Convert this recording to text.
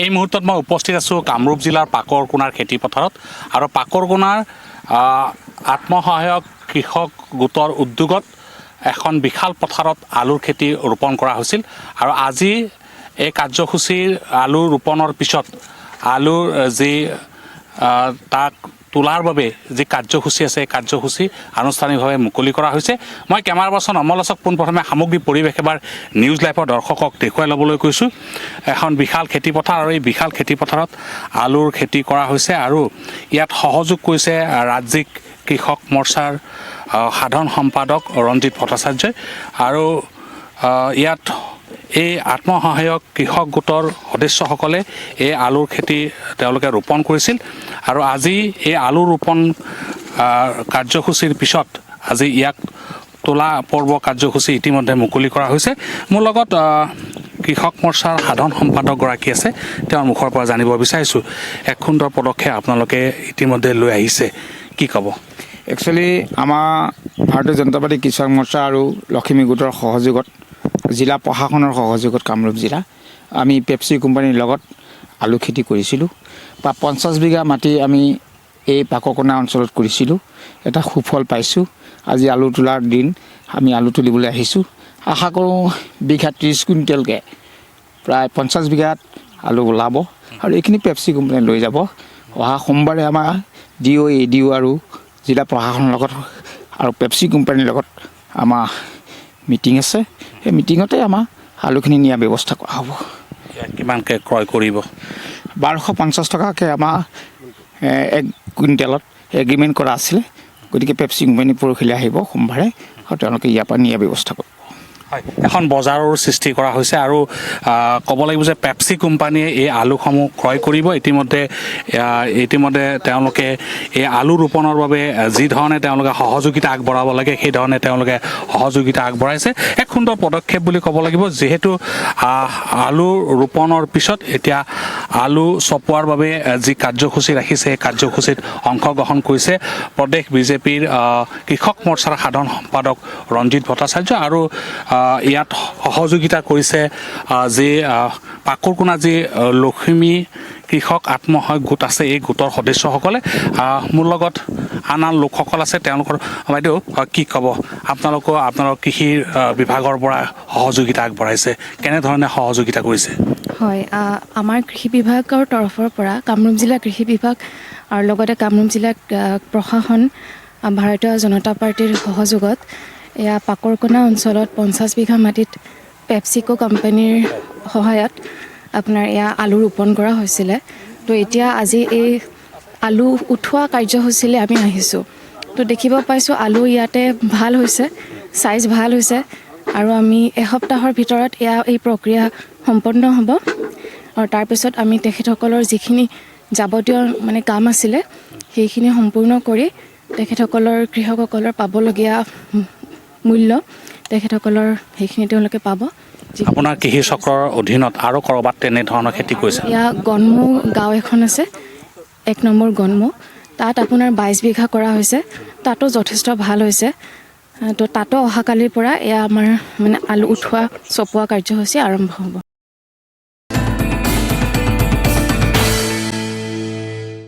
এই মুহূৰ্তত মই উপস্থিত আছোঁ কামৰূপ জিলাৰ পাকৰকোনাৰ খেতি পথাৰত আৰু পাকৰকোনাৰ আত্মসহায়ক কৃষক গোটৰ উদ্যোগত এখন বিশাল পথাৰত আলুৰ খেতি ৰোপণ কৰা হৈছিল আৰু আজি এই কাৰ্যসূচীৰ আলু ৰোপণৰ পিছত আলুৰ যি তাক তোলাৰ বাবে যি কাৰ্যসূচী আছে এই কাৰ্যসূচী আনুষ্ঠানিকভাৱে মুকলি কৰা হৈছে। মই কেমেৰা পাৰ্চন অমলাচক পোনপ্ৰথমে সামগ্ৰিক পৰিৱেশ এবাৰ নিউজ লাইভৰ দৰ্শকক দেখুৱাই ল'বলৈ কৈছোঁ। এখন বিশাল খেতিপথাৰ আৰু এই বিশাল খেতিপথাৰত আলুৰ খেতি কৰা হৈছে আৰু ইয়াত সহযোগ কৰিছে ৰাজ্যিক কৃষক মৰ্চাৰ সাধাৰণ সম্পাদক ৰঞ্জিত ভট্টাচাৰ্যই আৰু ইয়াত এই আত্মসহায়ক কৃষক গোটৰ সদস্যসকলে এই আলুৰ খেতি তেওঁলোকে ৰোপণ কৰিছিল আৰু আজি এই আলু ৰোপণ কাৰ্যসূচীৰ পিছত আজি ইয়াক তোলা পৰ্ব কাৰ্যসূচী ইতিমধ্যে মুকলি কৰা হৈছে। মোৰ লগত কৃষক মৰ্চাৰ সাধাৰণ সম্পাদকগৰাকী আছে, তেওঁৰ মুখৰ পৰা জানিব বিচাৰিছোঁ এক সুন্দৰ পদক্ষেপ আপোনালোকে ইতিমধ্যে লৈ আহিছে, কি ক'ব? একচুৱেলি আমাৰ ভাৰতীয় জনতা পাৰ্টি কৃষক মৰ্চা আৰু লখিমী গোটৰ সহযোগত জিলা প্ৰশাসনৰ সহযোগত কামৰূপ জিলা আমি পেপচি কোম্পানীৰ লগত আলু খেতি কৰিছিলোঁ। প্ৰায় 50 বিঘা মাটি আমি এই পাকৰকোনা অঞ্চলত কৰিছিলোঁ। এটা সুফল পাইছোঁ। আজি আলু তোলাৰ দিন, আমি আলু তুলিবলৈ আহিছোঁ। আশা কৰোঁ বিঘা 30 কুইণ্টেলকৈ প্ৰায় 50 বিঘাত আলু ওলাব আৰু এইখিনি পেপচি কোম্পানীয়ে লৈ যাব। অহা সোমবাৰে আমাৰ DO, ADO আৰু জিলা প্ৰশাসনৰ লগত আৰু পেপচি কোম্পানীৰ লগত আমাৰ মিটিং আছে। সেই মিটিঙতে আমাৰ আলুখিনি নিয়াৰ ব্যৱস্থা কৰা হ'ব। কিমানকৈ ক্ৰয় কৰিব? 1250 টকাকৈ আমাৰ 1 কুইণ্টেলত এগ্ৰিমেণ্ট কৰা আছিলে। গতিকে পেপচি কোম্পানী পৰহিলৈ আহিব সোমবাৰে আৰু তেওঁলোকে ইয়াৰ পৰা নিয়াৰ ব্যৱস্থা কৰিব। হয়, এখন বজাৰৰ সৃষ্টি কৰা হৈছে আৰু ক'ব লাগিব যে পেপচি কোম্পানীয়ে এই আলুসমূহ ক্ৰয় কৰিব। ইতিমধ্যে তেওঁলোকে এই আলু ৰোপণৰ বাবে যি ধৰণে তেওঁলোকে সহযোগিতা আগবঢ়াব লাগে সেই ধৰণে তেওঁলোকে সহযোগিতা আগবঢ়াইছে। এক সুন্দৰ পদক্ষেপ বুলি ক'ব লাগিব, যিহেতু আলু ৰোপণৰ পিছত এতিয়া আলু চপোৱাৰ বাবে যি কাৰ্যসূচী ৰাখিছে সেই কাৰ্যসূচীত অংশগ্ৰহণ কৰিছে প্ৰদেশ বিজেপিৰ কৃষক মৰ্চাৰ সাধাৰণ সম্পাদক ৰঞ্জিত ভট্টাচাৰ্য আৰু ইয়াত সহযোগিতা কৰিছে যি পাকৰকোনা যি লখিমী কৃষক আত্মসহায়ক গোট আছে এই গোটৰ সদস্যসকলে। মোৰ লগত আন লোকসকল আছে, তেওঁলোকৰ বাইদেউ কি ক'ব? আপোনালোকৰ কৃষি বিভাগৰ পৰা সহযোগিতা আগবঢ়াইছে, কেনেধৰণে সহযোগিতা কৰিছে? হয়, আমাৰ কৃষি বিভাগৰ তৰফৰ পৰা কামৰূপ জিলা কৃষি বিভাগ আৰু লগতে কামৰূপ জিলা প্ৰশাসন ভাৰতীয় জনতা পাৰ্টিৰ সহযোগত এয়া পাকৰকোনা অঞ্চলত 50 বিঘা মাটিত পেপচিকো কোম্পানীৰ সহায়ত আপোনাৰ এয়া আলু ৰোপণ কৰা হৈছিলে। তো এতিয়া আজি এই আলু উঠোৱা কাৰ্যসূচীলৈ আমি আহিছোঁ। তো দেখিব পাইছোঁ আলু ইয়াতে ভাল হৈছে, চাইজ ভাল হৈছে আৰু আমি এসপ্তাহৰ ভিতৰত এই প্ৰক্ৰিয়া সম্পন্ন হ'ব আৰু তাৰপিছত আমি তেখেতসকলৰ যিখিনি যাৱতীয় কাম আছিলে সেইখিনি সম্পূৰ্ণ কৰি তেখেতসকলৰ কৃষকসকলৰ পাবলগীয়া মূল্য তেখেতসকলৰ সেইখিনি তেওঁলোকে পাব। আপোনাৰ কৃষি চক্ৰৰ অধীনত আৰু ক'ৰবাত তেনেধৰণৰ খেতি কৰিছে? এয়া গণমৌ গাঁও এখন আছে, 1 নম্বৰ গণমৌ, তাত আপোনাৰ 22 বিঘা কৰা হৈছে। তাতো যথেষ্ট ভাল হৈছে। তো তাতো অহাকালিৰ পৰা এয়া আমাৰ আলু উঠোৱা চপোৱা কাৰ্যসূচী আৰম্ভ হ'ব।